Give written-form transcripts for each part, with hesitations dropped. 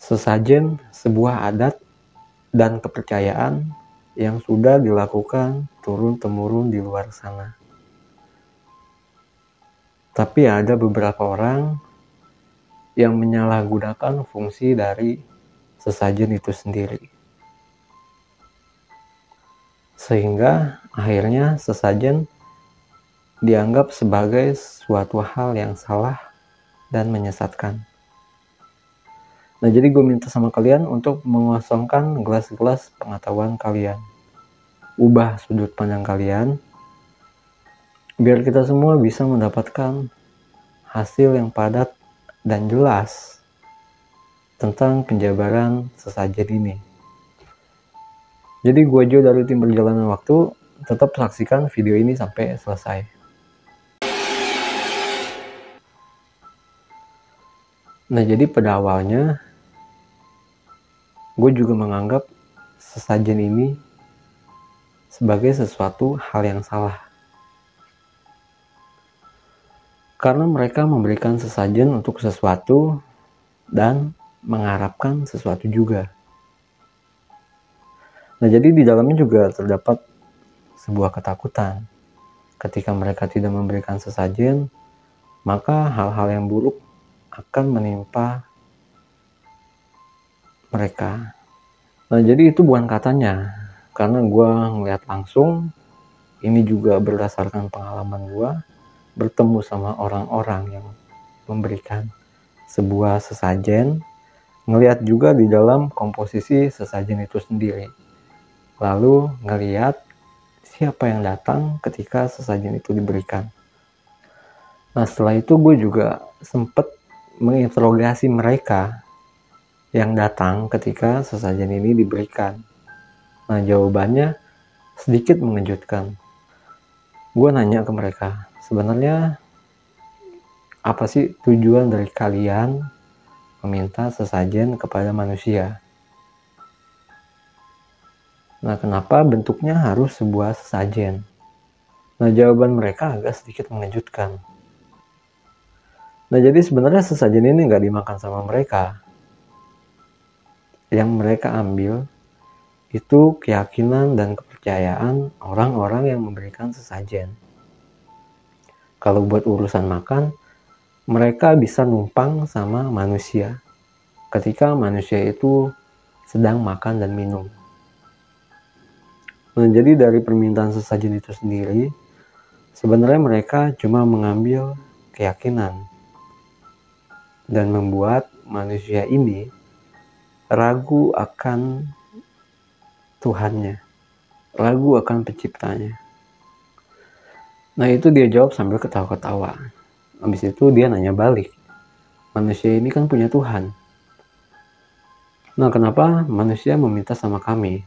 Sesajen sebuah adat dan kepercayaan yang sudah dilakukan turun-temurun di luar sana. Tapi ada beberapa orang yang menyalahgunakan fungsi dari sesajen itu sendiri. Sehingga akhirnya sesajen dianggap sebagai suatu hal yang salah dan menyesatkan. Nah, jadi gue minta sama kalian untuk mengosongkan gelas-gelas pengetahuan kalian. Ubah sudut pandang kalian, biar kita semua bisa mendapatkan hasil yang padat dan jelas tentang penjabaran sesajen ini. Jadi gue Jo dari tim Perjalanan Waktu, tetap saksikan video ini sampai selesai. Nah, jadi pada awalnya gue juga menganggap sesajen ini sebagai sesuatu hal yang salah. Karena mereka memberikan sesajen untuk sesuatu dan mengharapkan sesuatu juga. Nah, jadi di dalamnya juga terdapat sebuah ketakutan. Ketika mereka tidak memberikan sesajen, maka hal-hal yang buruk akan menimpa mereka. Nah, jadi itu bukan katanya, karena gue ngeliat langsung. Ini juga berdasarkan pengalaman gue bertemu sama orang-orang yang memberikan sebuah sesajen, ngeliat juga di dalam komposisi sesajen itu sendiri, lalu ngeliat siapa yang datang ketika sesajen itu diberikan. Nah, setelah itu gue juga sempet menginterogasi mereka yang datang ketika sesajen ini diberikan. Nah, jawabannya sedikit mengejutkan. Gue nanya ke mereka, sebenarnya apa sih tujuan dari kalian meminta sesajen kepada manusia? Nah, kenapa bentuknya harus sebuah sesajen? Nah, jawaban mereka agak sedikit mengejutkan. Nah, jadi sebenarnya sesajen ini nggak dimakan sama mereka. Yang mereka ambil itu keyakinan dan kepercayaan orang-orang yang memberikan sesajen. Kalau buat urusan makan, mereka bisa numpang sama manusia ketika manusia itu sedang makan dan minum. Nah, jadi dari permintaan sesajen itu sendiri, sebenarnya mereka cuma mengambil keyakinan dan membuat manusia ini ragu akan Tuhannya, ragu akan penciptanya. Nah, itu dia jawab sambil ketawa-ketawa. Habis itu dia nanya balik, manusia ini kan punya Tuhan. Nah, kenapa manusia meminta sama kami?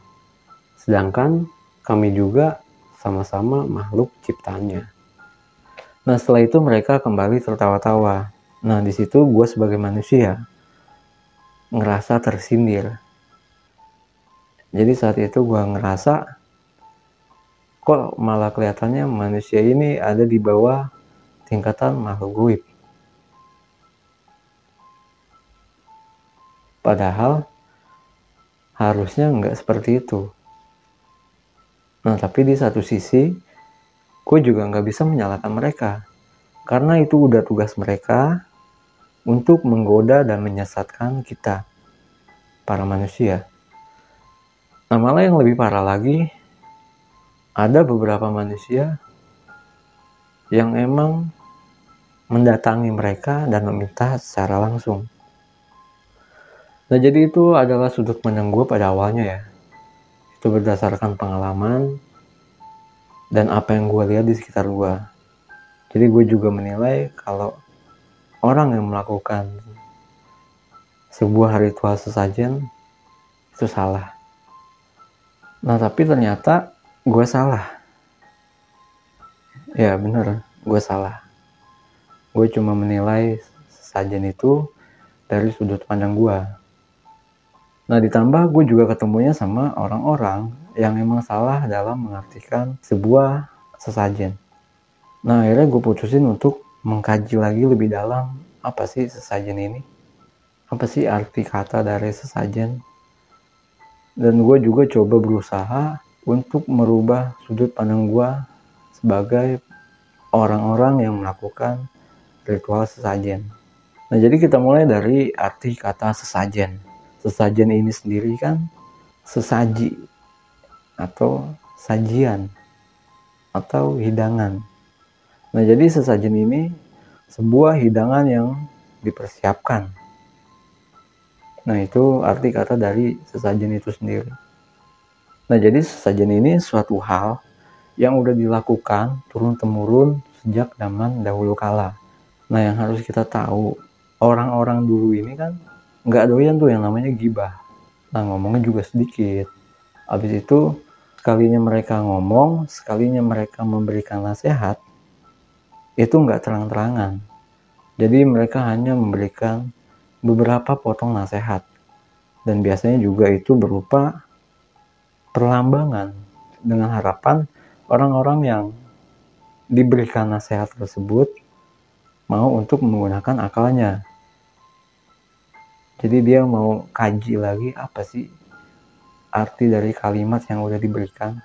Sedangkan kami juga sama-sama makhluk ciptaannya. Nah, setelah itu mereka kembali tertawa-tawa. Nah, di situ gue sebagai manusia ngerasa tersindir. Jadi saat itu gue ngerasa kok malah kelihatannya manusia ini ada di bawah tingkatan makhluk gaib. Padahal harusnya nggak seperti itu. Nah, tapi di satu sisi gue juga nggak bisa menyalahkan mereka, karena itu udah tugas mereka untuk menggoda dan menyesatkan kita, para manusia. Nah, malah yang lebih parah lagi, ada beberapa manusia yang emang mendatangi mereka dan meminta secara langsung. Nah, jadi itu adalah sudut pandang gue pada awalnya ya. Itu berdasarkan pengalaman dan apa yang gue lihat di sekitar gue. Jadi gue juga menilai kalau orang yang melakukan sebuah ritual sesajen itu salah. Nah, tapi ternyata gue salah. Ya bener, gue salah. Gue cuma menilai sesajen itu dari sudut pandang gue. Nah, ditambah gue juga ketemunya sama orang-orang yang emang salah dalam mengartikan sebuah sesajen. Nah, akhirnya gue putusin untuk mengkaji lagi lebih dalam, apa sih sesajen ini? apa sih arti kata dari sesajen. Dan gue juga coba berusaha untuk merubah sudut pandang gue sebagai orang-orang yang melakukan ritual sesajen. Nah, jadi kita mulai dari arti kata sesajen. Sesajen ini sendiri kan sesaji atau sajian atau hidangan. Nah, jadi sesajen ini sebuah hidangan yang dipersiapkan. Nah, itu arti kata dari sesajen itu sendiri. Nah, jadi sesajen ini suatu hal yang udah dilakukan turun-temurun sejak zaman dahulu kala. Nah, yang harus kita tahu, orang-orang dulu ini kan nggak doyan tuh yang namanya gibah. Nah, ngomongnya juga sedikit. Habis itu, sekalinya mereka ngomong, sekalinya mereka memberikan nasihat, itu nggak terang-terangan. Jadi mereka hanya memberikan beberapa potong nasihat. Dan biasanya juga itu berupa perlambangan dengan harapan orang-orang yang diberikan nasihat tersebut mau untuk menggunakan akalnya. Jadi dia mau kaji lagi apa sih arti dari kalimat yang udah diberikan.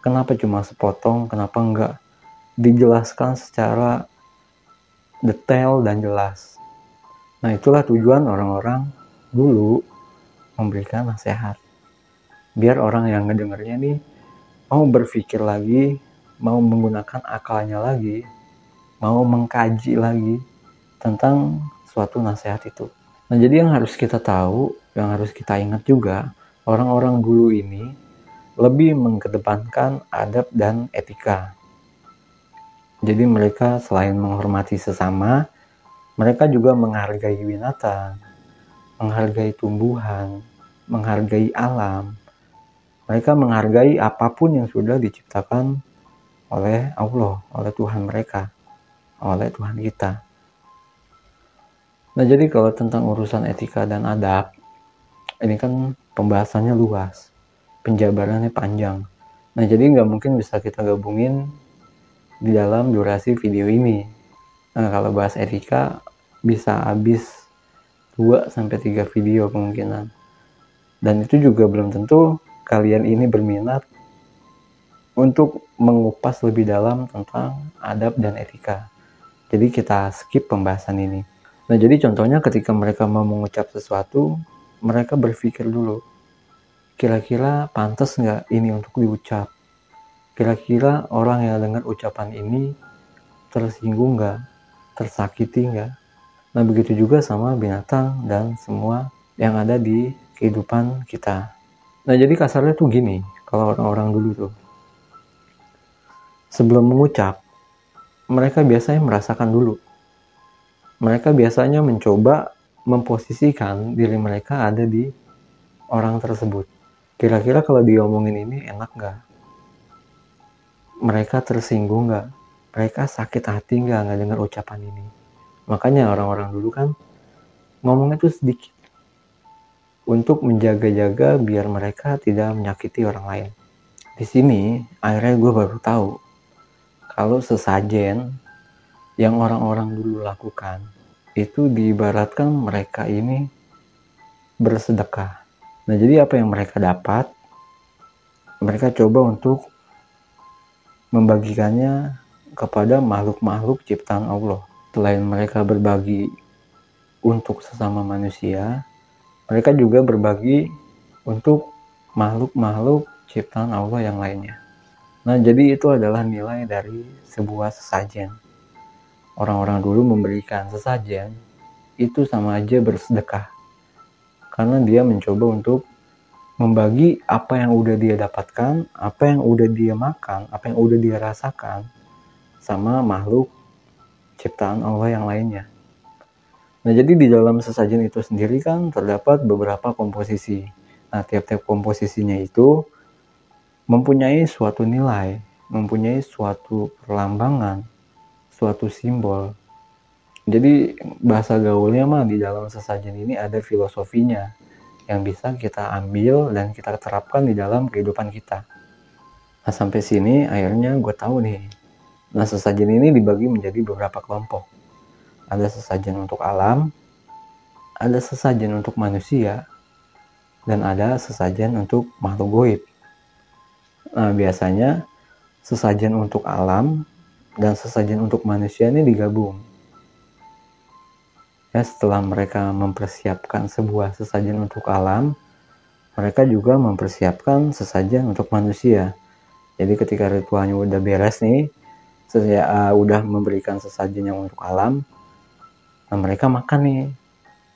Kenapa cuma sepotong, kenapa enggak dijelaskan secara detail dan jelas. Nah, itulah tujuan orang-orang dulu memberikan nasihat. Biar orang yang ngedengernya nih mau berpikir lagi, mau menggunakan akalnya lagi, mau mengkaji lagi tentang suatu nasihat itu. Nah, jadi yang harus kita tahu, yang harus kita ingat juga, orang-orang dulu ini lebih mengedepankan adab dan etika. Jadi mereka selain menghormati sesama, mereka juga menghargai binatang, menghargai tumbuhan, menghargai alam. Mereka menghargai apapun yang sudah diciptakan oleh Allah, oleh Tuhan mereka, oleh Tuhan kita. Nah, jadi kalau tentang urusan etika dan adab, ini kan pembahasannya luas, penjabarannya panjang. Nah, jadi nggak mungkin bisa kita gabungin di dalam durasi video ini. Nah, kalau bahas etika, bisa habis 2-3 video kemungkinan. Dan itu juga belum tentu kalian ini berminat untuk mengupas lebih dalam tentang adab dan etika. Jadi kita skip pembahasan ini. Nah, jadi contohnya ketika mereka mau mengucap sesuatu, mereka berpikir dulu, kira-kira pantas nggak ini untuk diucap? Kira-kira orang yang dengar ucapan ini tersinggung nggak? Tersakiti nggak? Nah, begitu juga sama binatang dan semua yang ada di kehidupan kita. Nah, jadi kasarnya tuh gini, kalau orang-orang dulu tuh, sebelum mengucap, mereka biasanya merasakan dulu. Mereka biasanya mencoba memposisikan diri mereka ada di orang tersebut. Kira-kira kalau diomongin ini enak nggak? Mereka tersinggung nggak? Mereka sakit hati nggak dengar ucapan ini? Makanya orang-orang dulu kan ngomongnya tuh sedikit untuk menjaga-jaga biar mereka tidak menyakiti orang lain. Di sini akhirnya gue baru tahu kalau sesajen yang orang-orang dulu lakukan itu diibaratkan mereka ini bersedekah. Nah, jadi apa yang mereka dapat, mereka coba untuk membagikannya kepada makhluk-makhluk ciptaan Allah. Selain mereka berbagi untuk sesama manusia, mereka juga berbagi untuk makhluk-makhluk ciptaan Allah yang lainnya. Nah, jadi itu adalah nilai dari sebuah sesajen. Orang-orang dulu memberikan sesajen itu sama aja bersedekah, karena dia mencoba untuk membagi apa yang udah dia dapatkan, apa yang udah dia makan, apa yang udah dia rasakan sama makhluk ciptaan Allah yang lainnya. Nah, jadi di dalam sesajen itu sendiri kan terdapat beberapa komposisi. Nah, tiap-tiap komposisinya itu mempunyai suatu nilai, mempunyai suatu perlambangan, suatu simbol. Jadi bahasa gaulnya mah di dalam sesajen ini ada filosofinya yang bisa kita ambil dan kita terapkan di dalam kehidupan kita. Nah, sampai sini akhirnya gue tahu nih. Nah, sesajen ini dibagi menjadi beberapa kelompok. Ada sesajen untuk alam, ada sesajen untuk manusia dan ada sesajen untuk makhluk goib. Nah, biasanya sesajen untuk alam dan sesajen untuk manusia ini digabung. Ya, setelah mereka mempersiapkan sebuah sesajen untuk alam, mereka juga mempersiapkan sesajen untuk manusia. Jadi ketika ritualnya udah beres nih, udah memberikan sesajen yang untuk alam, nah mereka makan nih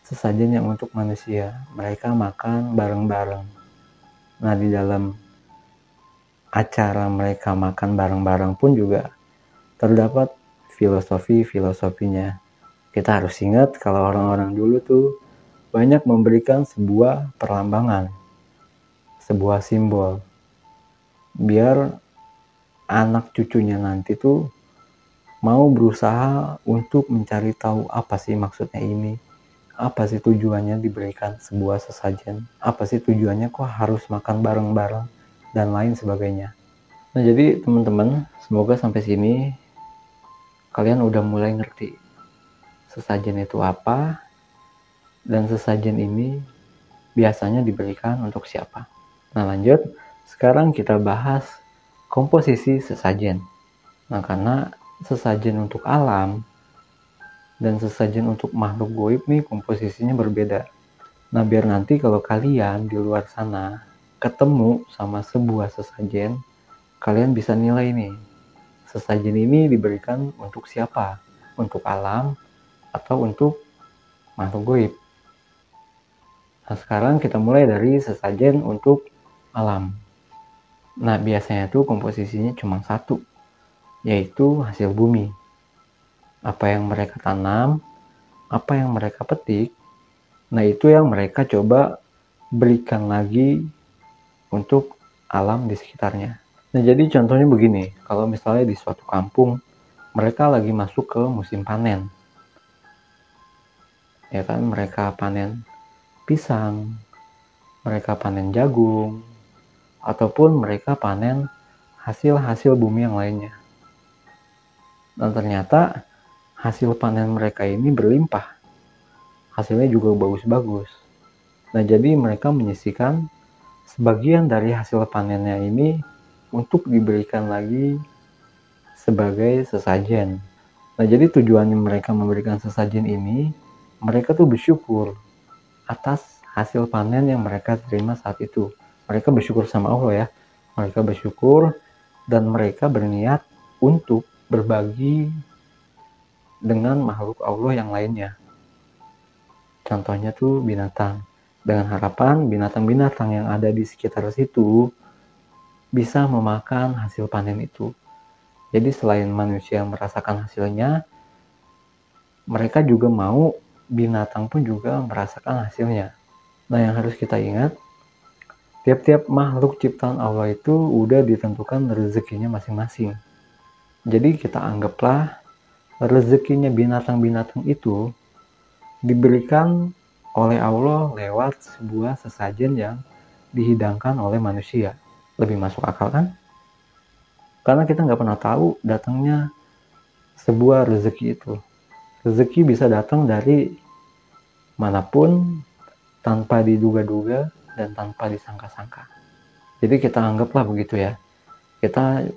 sesajen yang untuk manusia. Mereka makan bareng-bareng. Nah, di dalam acara mereka makan bareng-bareng pun juga terdapat filosofinya. Kita harus ingat kalau orang-orang dulu tuh banyak memberikan sebuah perlambangan, sebuah simbol, biar anak cucunya nanti tuh mau berusaha untuk mencari tahu apa sih maksudnya ini, apa sih tujuannya diberikan sebuah sesajen, apa sih tujuannya kok harus makan bareng-bareng, dan lain sebagainya. Nah, jadi teman-teman, semoga sampai sini kalian udah mulai ngerti sesajen itu apa, dan sesajen ini biasanya diberikan untuk siapa. Nah, lanjut, sekarang kita bahas komposisi sesajen. Nah, karena sesajen untuk alam dan sesajen untuk makhluk goib nih komposisinya berbeda. Nah, biar nanti kalau kalian di luar sana ketemu sama sebuah sesajen, kalian bisa nilai nih, sesajen ini diberikan untuk siapa? Untuk alam atau untuk makhluk goib? Nah, sekarang kita mulai dari sesajen untuk alam. Nah, biasanya tuh komposisinya cuma satu, yaitu hasil bumi. Apa yang mereka tanam, apa yang mereka petik, nah itu yang mereka coba berikan lagi untuk alam di sekitarnya. Nah, jadi contohnya begini, kalau misalnya di suatu kampung, mereka lagi masuk ke musim panen. Ya kan, mereka panen pisang, mereka panen jagung, ataupun mereka panen hasil-hasil bumi yang lainnya. Dan ternyata hasil panen mereka ini berlimpah. Hasilnya juga bagus-bagus. Nah, jadi mereka menyisihkan sebagian dari hasil panennya ini untuk diberikan lagi sebagai sesajen. Nah, jadi tujuannya mereka memberikan sesajen ini, mereka tuh bersyukur atas hasil panen yang mereka terima saat itu. Mereka bersyukur sama Allah ya. Mereka bersyukur dan mereka berniat untuk berbagi dengan makhluk Allah yang lainnya. Contohnya tuh binatang. Dengan harapan binatang-binatang yang ada di sekitar situ bisa memakan hasil panen itu. Jadi selain manusia merasakan hasilnya, mereka juga mau binatang pun juga merasakan hasilnya. Nah, yang harus kita ingat, tiap-tiap makhluk ciptaan Allah itu udah ditentukan rezekinya masing-masing. Jadi kita anggaplah rezekinya binatang-binatang itu diberikan oleh Allah lewat sebuah sesajen yang dihidangkan oleh manusia. Lebih masuk akal kan? Karena kita nggak pernah tahu datangnya sebuah rezeki itu. Rezeki bisa datang dari manapun tanpa diduga-duga dan tanpa disangka-sangka. Jadi kita anggaplah begitu ya. Kita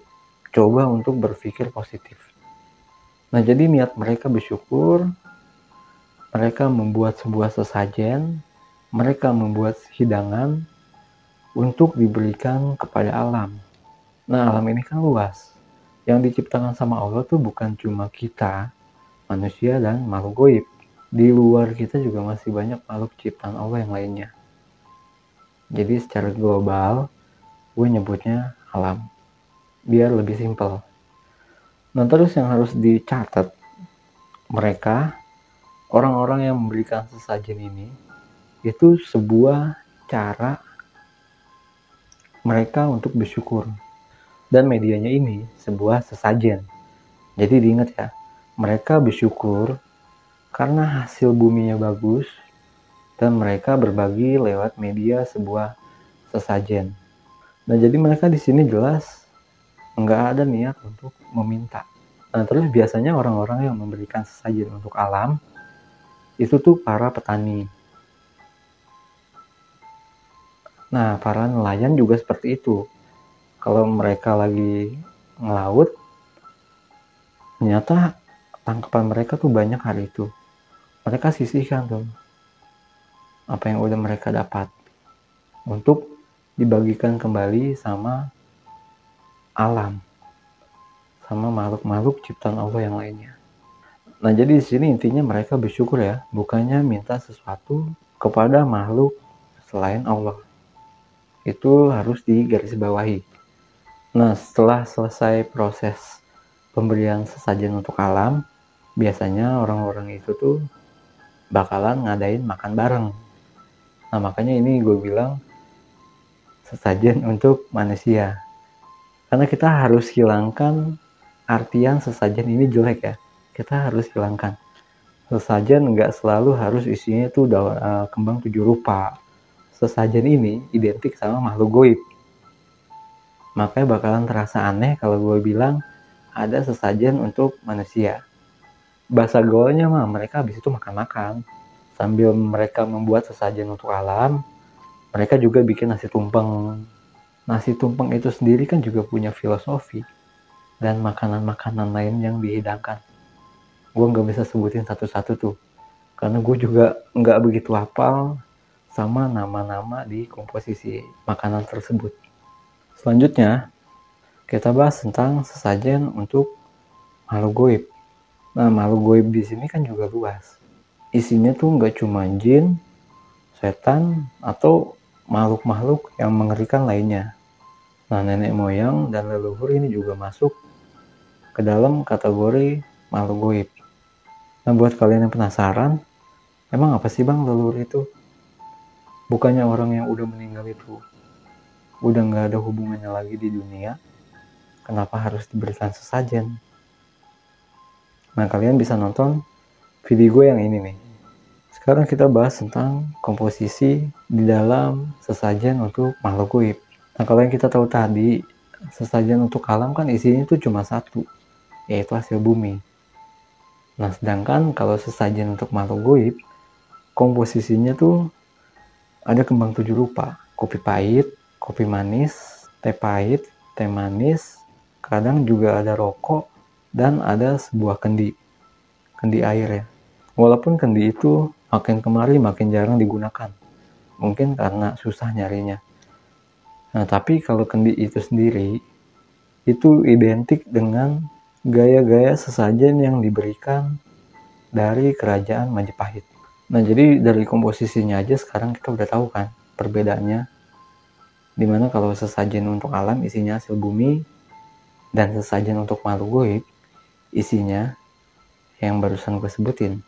coba untuk berpikir positif. Nah, jadi niat mereka bersyukur, mereka membuat sebuah sesajen, mereka membuat hidangan untuk diberikan kepada alam. Nah, alam ini kan luas. Yang diciptakan sama Allah tuh bukan cuma kita, manusia dan makhluk goib. Di luar kita juga masih banyak makhluk ciptaan Allah yang lainnya. Jadi secara global, gue nyebutnya alam. Biar lebih simpel. Nah, terus yang harus dicatat, mereka, orang-orang yang memberikan sesajen ini, itu sebuah cara mereka untuk bersyukur. Dan medianya ini sebuah sesajen. Jadi diingat ya, mereka bersyukur karena hasil buminya bagus dan mereka berbagi lewat media sebuah sesajen. Nah, jadi mereka di sini jelas nggak ada niat untuk meminta. Nah, terus biasanya orang-orang yang memberikan sesajen untuk alam itu tuh para petani. Nah, para nelayan juga seperti itu. Kalau mereka lagi ngelaut, ternyata tangkapan mereka tuh banyak hari itu. Mereka sisihkan tuh apa yang udah mereka dapat untuk dibagikan kembali sama alam, sama makhluk-makhluk ciptaan Allah yang lainnya. Nah, jadi di sini intinya mereka bersyukur ya, bukannya minta sesuatu kepada makhluk selain Allah. Itu harus digarisbawahi. Nah, setelah selesai proses pemberian sesajen untuk alam, biasanya orang-orang itu tuh bakalan ngadain makan bareng. Nah, makanya ini gue bilang sesajen untuk manusia. Karena kita harus hilangkan artian sesajen ini jelek ya. Kita harus hilangkan. Sesajen nggak selalu harus isinya itu kembang 7 rupa. Sesajen ini identik sama makhluk goib. Makanya bakalan terasa aneh kalau gue bilang ada sesajen untuk manusia. Bahasa gaulnya mah mereka habis itu makan-makan. Sambil mereka membuat sesajen untuk alam, mereka juga bikin nasi tumpeng. Nasi tumpeng itu sendiri kan juga punya filosofi dan makanan-makanan lain yang dihidangkan. Gue nggak bisa sebutin satu-satu tuh, karena gue juga nggak begitu hafal sama nama-nama di komposisi makanan tersebut. Selanjutnya, kita bahas tentang sesajen untuk makhluk goib. Nah, makhluk goib di sini kan juga luas. Isinya tuh nggak cuma jin, setan, atau makhluk-makhluk yang mengerikan lainnya. Nah, nenek moyang dan leluhur ini juga masuk ke dalam kategori makhluk goib. Nah, buat kalian yang penasaran, emang apa sih bang leluhur itu? Bukannya orang yang udah meninggal itu udah nggak ada hubungannya lagi di dunia, kenapa harus diberikan sesajen? Nah, kalian bisa nonton video gue yang ini nih. Sekarang kita bahas tentang komposisi di dalam sesajen untuk makhluk goib. Nah, kalau yang kita tahu tadi, sesajen untuk alam kan isinya itu cuma satu, yaitu hasil bumi. Nah, sedangkan kalau sesajen untuk makhluk goib, komposisinya tuh ada kembang 7 rupa. Kopi pahit, kopi manis, teh pahit, teh manis, kadang juga ada rokok, dan ada sebuah kendi. Kendi air ya. Walaupun kendi itu makin kemari makin jarang digunakan. Mungkin karena susah nyarinya. Nah, tapi kalau kendi itu sendiri, itu identik dengan gaya-gaya sesajen yang diberikan dari kerajaan Majapahit. Nah, jadi dari komposisinya aja sekarang kita udah tahu kan perbedaannya. Dimana kalau sesajen untuk alam isinya hasil bumi, dan sesajen untuk makhluk goib isinya yang barusan gue sebutin.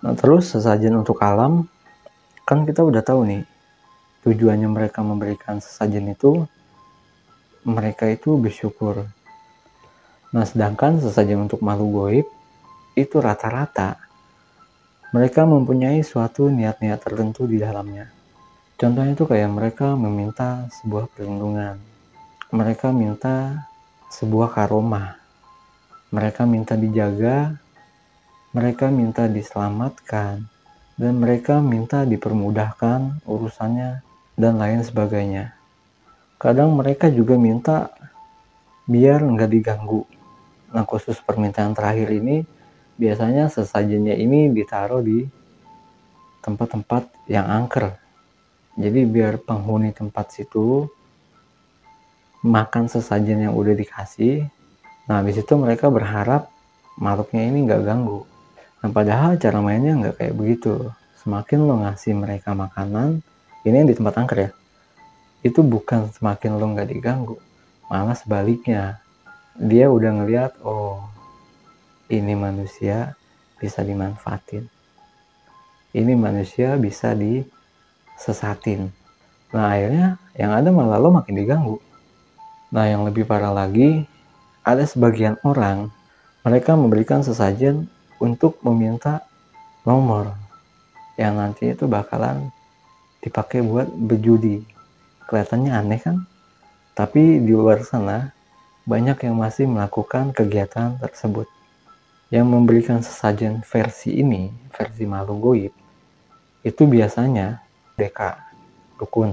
Nah, terus sesajen untuk alam, kan kita udah tahu nih tujuannya mereka memberikan sesajen itu, mereka itu bersyukur. Nah, sedangkan sesajen untuk makhluk goib itu rata-rata mereka mempunyai suatu niat-niat tertentu di dalamnya. Contohnya itu kayak mereka meminta sebuah perlindungan, mereka minta sebuah karomah, mereka minta dijaga, mereka minta diselamatkan, dan mereka minta dipermudahkan urusannya dan lain sebagainya. Kadang mereka juga minta biar nggak diganggu. Nah, khusus permintaan terakhir ini biasanya sesajennya ini ditaruh di tempat-tempat yang angker. Jadi biar penghuni tempat situ makan sesajen yang udah dikasih. Nah, habis itu mereka berharap makhluknya ini nggak ganggu. Nah, padahal cara mainnya nggak kayak begitu. Semakin lo ngasih mereka makanan, ini yang di tempat angker ya, itu bukan semakin lo nggak diganggu, malah sebaliknya. Dia udah ngeliat, oh ini manusia bisa dimanfaatin, ini manusia bisa disesatin. Nah, akhirnya yang ada malah lo makin diganggu. Nah, yang lebih parah lagi, ada sebagian orang mereka memberikan sesajen untuk meminta nomor yang nanti itu bakalan dipakai buat berjudi. Kelihatannya aneh kan? Tapi di luar sana banyak yang masih melakukan kegiatan tersebut. Yang memberikan sesajen versi ini, versi makhluk goib, itu biasanya deka, dukun,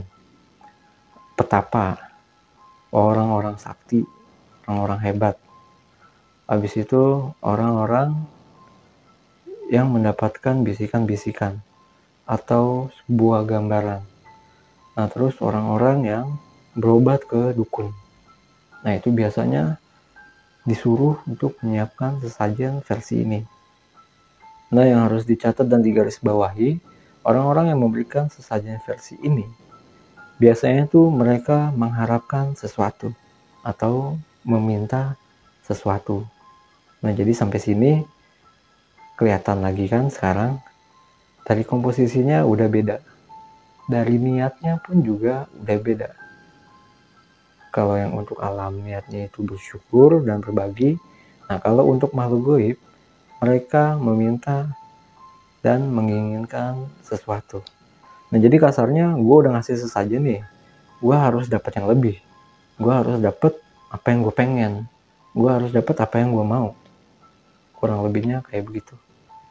petapa, orang-orang sakti, orang-orang hebat. Habis itu orang-orang yang mendapatkan bisikan-bisikan atau sebuah gambaran. Nah, terus orang-orang yang berobat ke dukun. Nah, itu biasanya disuruh untuk menyiapkan sesajen versi ini. Nah, yang harus dicatat dan digarisbawahi, orang-orang yang memberikan sesajen versi ini, biasanya tuh mereka mengharapkan sesuatu atau meminta sesuatu. Nah, jadi sampai sini kelihatan lagi kan sekarang, dari komposisinya udah beda. Dari niatnya pun juga udah beda. Kalau yang untuk alam niatnya itu bersyukur dan berbagi. Nah, kalau untuk makhluk goib, mereka meminta dan menginginkan sesuatu. Nah, jadi kasarnya gue udah ngasih sesajen nih, gue harus dapat yang lebih. Gue harus dapat apa yang gue pengen. Gue harus dapat apa yang gue mau. Kurang lebihnya kayak begitu.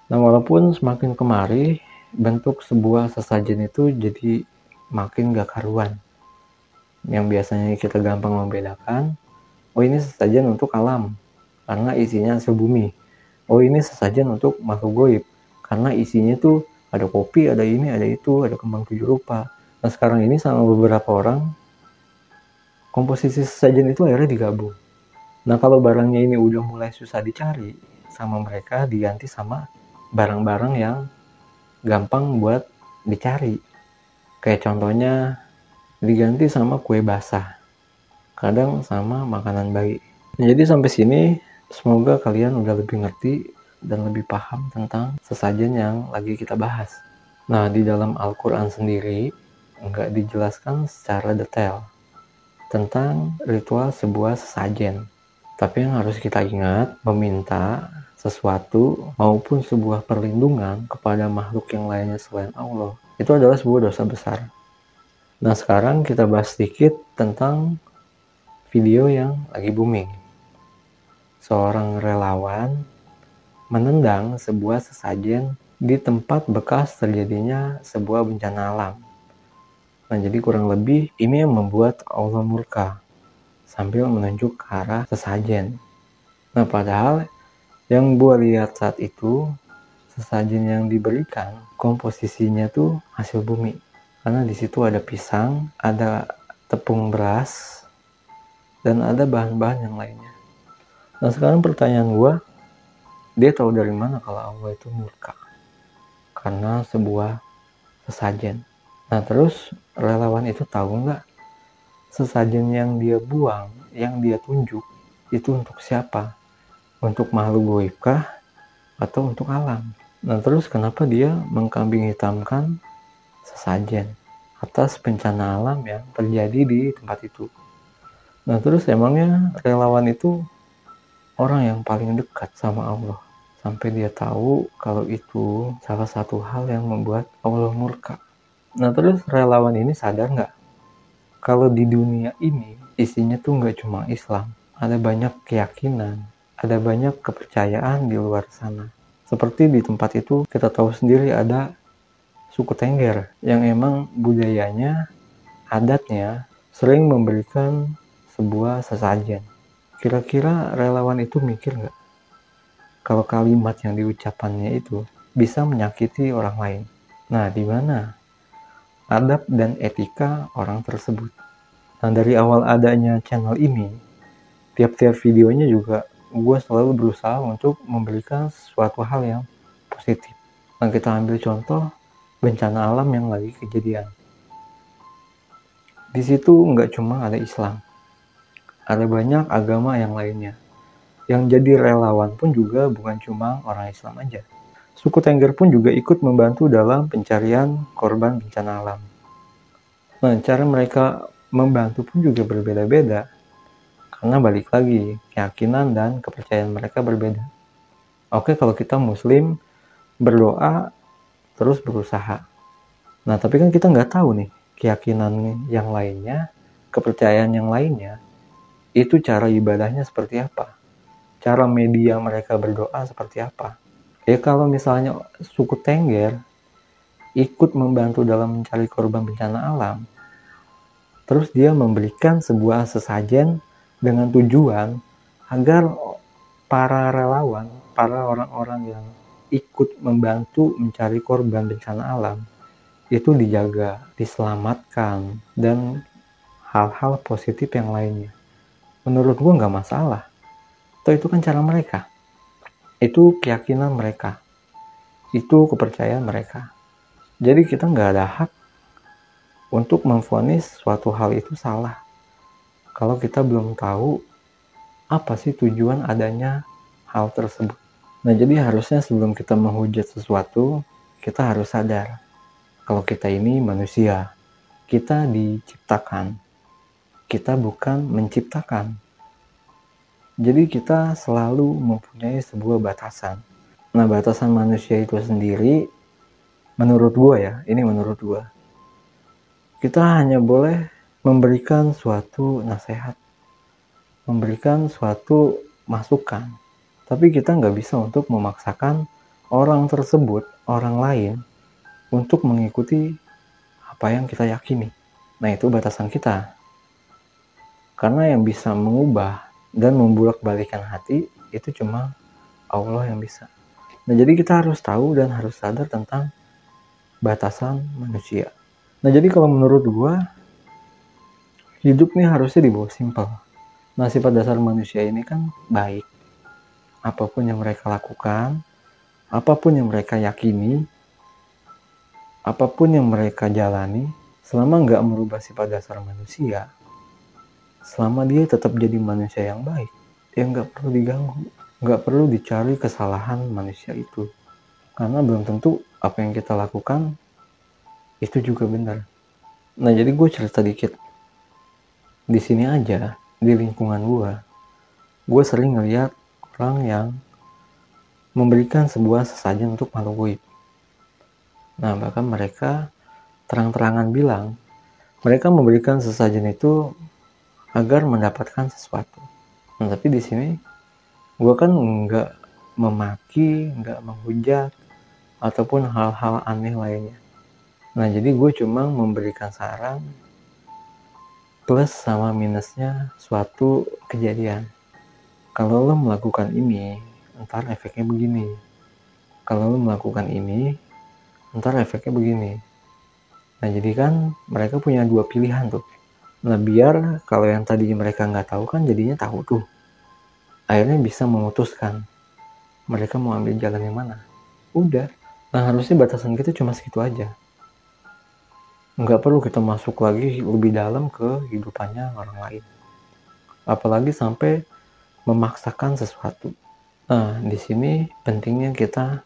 Nah, walaupun semakin kemari bentuk sebuah sesajen itu jadi makin gak karuan. Yang biasanya kita gampang membedakan, oh ini sesajen untuk alam karena isinya hasil bumi. Oh ini sesajen untuk makhluk goib karena isinya tuh ada kopi, ada ini, ada itu, ada kembang 7 rupa. Nah, sekarang ini sama beberapa orang, komposisi sesajen itu akhirnya digabung. Nah, kalau barangnya ini udah mulai susah dicari, sama mereka diganti sama barang-barang yang gampang buat dicari. Kayak contohnya diganti sama kue basah, kadang sama makanan bayi. Nah, jadi sampai sini semoga kalian udah lebih ngerti dan lebih paham tentang sesajen yang lagi kita bahas. Nah, di dalam Al-Quran sendiri nggak dijelaskan secara detail tentang ritual sebuah sesajen. Tapi yang harus kita ingat, meminta sesuatu maupun sebuah perlindungan kepada makhluk yang lainnya selain Allah, itu adalah sebuah dosa besar. Nah, sekarang kita bahas sedikit tentang video yang lagi booming. Seorang relawan menendang sebuah sesajen di tempat bekas terjadinya sebuah bencana alam. Nah, jadi kurang lebih ini yang membuat Allah murka sambil menunjuk ke arah sesajen. Nah, padahal yang gue lihat saat itu, sesajen yang diberikan komposisinya tuh hasil bumi. Karena di situ ada pisang, ada tepung beras, dan ada bahan-bahan yang lainnya. Nah, sekarang pertanyaan gue, dia tahu dari mana kalau Allah itu murka karena sebuah sesajen? Nah, terus relawan itu tahu nggak sesajen yang dia buang, yang dia tunjuk, itu untuk siapa? Untuk makhluk goib kah? Atau untuk alam? Nah, terus kenapa dia mengkambing hitamkan sesajen atas bencana alam yang terjadi di tempat itu? Nah, terus emangnya relawan itu orang yang paling dekat sama Allah, sampai dia tahu kalau itu salah satu hal yang membuat Allah murka. Nah, terus relawan ini sadar nggak kalau di dunia ini isinya tuh nggak cuma Islam, ada banyak keyakinan, ada banyak kepercayaan di luar sana. Seperti di tempat itu kita tahu sendiri ada suku Tengger yang emang budayanya, adatnya sering memberikan sebuah sesajen. Kira-kira relawan itu mikir nggak kalau kalimat yang diucapannya itu bisa menyakiti orang lain? Nah, di mana adab dan etika orang tersebut? Nah, dari awal adanya channel ini, tiap-tiap videonya juga gue selalu berusaha untuk memberikan suatu hal yang positif. Nah, kita ambil contoh bencana alam yang lagi kejadian. Di situ nggak cuma ada Islam, ada banyak agama yang lainnya. Yang jadi relawan pun juga bukan cuma orang Islam aja. Suku Tengger pun juga ikut membantu dalam pencarian korban bencana alam. Nah, cara mereka membantu pun juga berbeda-beda. Karena balik lagi, keyakinan dan kepercayaan mereka berbeda. Oke, kalau kita Muslim, berdoa, terus berusaha. Nah, tapi kan kita nggak tahu nih, keyakinan yang lainnya, kepercayaan yang lainnya, itu cara ibadahnya seperti apa. cara media mereka berdoa seperti apa. Ya kalau misalnya suku Tengger ikut membantu dalam mencari korban bencana alam, terus dia memberikan sebuah sesajen dengan tujuan agar para relawan, para orang-orang yang ikut membantu mencari korban bencana alam itu dijaga, diselamatkan, dan hal-hal positif yang lainnya. Menurut gue nggak masalah. Toh itu kan cara mereka. Itu keyakinan mereka. Itu kepercayaan mereka. Jadi kita nggak ada hak untuk memvonis suatu hal itu salah. Kalau kita belum tahu apa sih tujuan adanya hal tersebut. Nah, jadi harusnya sebelum kita menghujat sesuatu, kita harus sadar kalau kita ini manusia. Kita diciptakan. Kita bukan menciptakan. Jadi kita selalu mempunyai sebuah batasan. Nah, batasan manusia itu sendiri, menurut gua ya, ini menurut gua, kita hanya boleh memberikan suatu nasihat, memberikan suatu masukan. Tapi kita nggak bisa untuk memaksakan orang tersebut, orang lain, untuk mengikuti apa yang kita yakini. Nah, itu batasan kita. Karena yang bisa mengubah dan membulak-balikan hati, itu cuma Allah yang bisa. Nah, jadi kita harus tahu dan harus sadar tentang batasan manusia. Nah, jadi kalau menurut gua, hidup nih harusnya dibawa simpel. Nah, sifat dasar manusia ini kan baik. Apapun yang mereka lakukan, apapun yang mereka yakini, apapun yang mereka jalani, selama nggak merubah sifat dasar manusia, selama dia tetap jadi manusia yang baik, ya nggak perlu diganggu, nggak perlu dicari kesalahan manusia itu. Karena belum tentu apa yang kita lakukan itu juga benar. Nah, jadi gue cerita dikit. Di sini aja, di lingkungan gue sering ngeliat orang yang memberikan sebuah sesajen untuk makhluk gaib. Nah, bahkan mereka terang-terangan bilang, mereka memberikan sesajen itu agar mendapatkan sesuatu. Nah, tapi di sini gue kan nggak memaki, nggak menghujat, ataupun hal-hal aneh lainnya. Nah, jadi gue cuma memberikan saran plus sama minusnya suatu kejadian. Kalau lo melakukan ini, ntar efeknya begini. Kalau lo melakukan ini, ntar efeknya begini. Nah, jadi kan mereka punya dua pilihan tuh. Nah, biar kalau yang tadi mereka nggak tahu kan jadinya tahu tuh. Akhirnya bisa memutuskan mereka mau ambil jalan yang mana. Udah. Nah, harusnya batasan kita cuma segitu aja. Nggak perlu kita masuk lagi lebih dalam ke hidupannya orang lain. Apalagi sampai memaksakan sesuatu. Nah, di sini pentingnya kita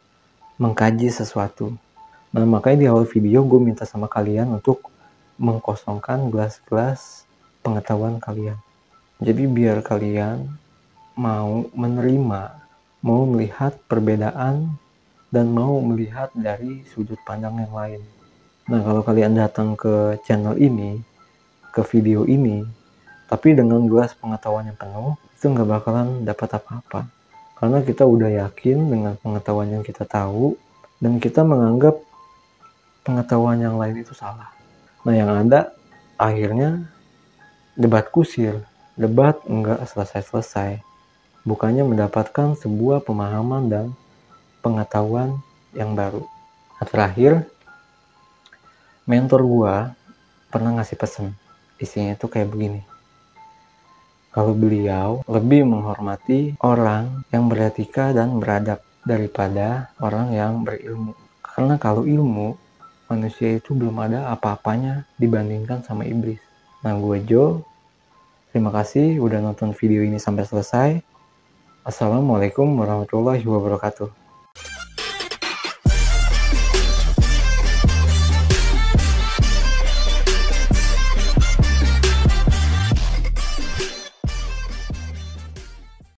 mengkaji sesuatu. Nah, makanya di awal video gue minta sama kalian untuk mengkosongkan gelas-gelas pengetahuan kalian. Jadi biar kalian mau menerima, mau melihat perbedaan, dan mau melihat dari sudut pandang yang lain. Nah, kalau kalian datang ke channel ini, ke video ini, tapi dengan gelas pengetahuan yang penuh, itu nggak bakalan dapat apa-apa. Karena kita udah yakin dengan pengetahuan yang kita tahu, dan kita menganggap pengetahuan yang lain itu salah. Nah, yang ada akhirnya debat kusir, debat nggak selesai-selesai. Bukannya mendapatkan sebuah pemahaman dan pengetahuan yang baru. Nah, terakhir, mentor gua pernah ngasih pesan. Isinya itu kayak begini. Kalau beliau lebih menghormati orang yang beretika dan beradab daripada orang yang berilmu. Karena kalau ilmu, manusia itu belum ada apa-apanya dibandingkan sama iblis. Nah, gue Jo, terima kasih udah nonton video ini sampai selesai. Assalamualaikum warahmatullahi wabarakatuh.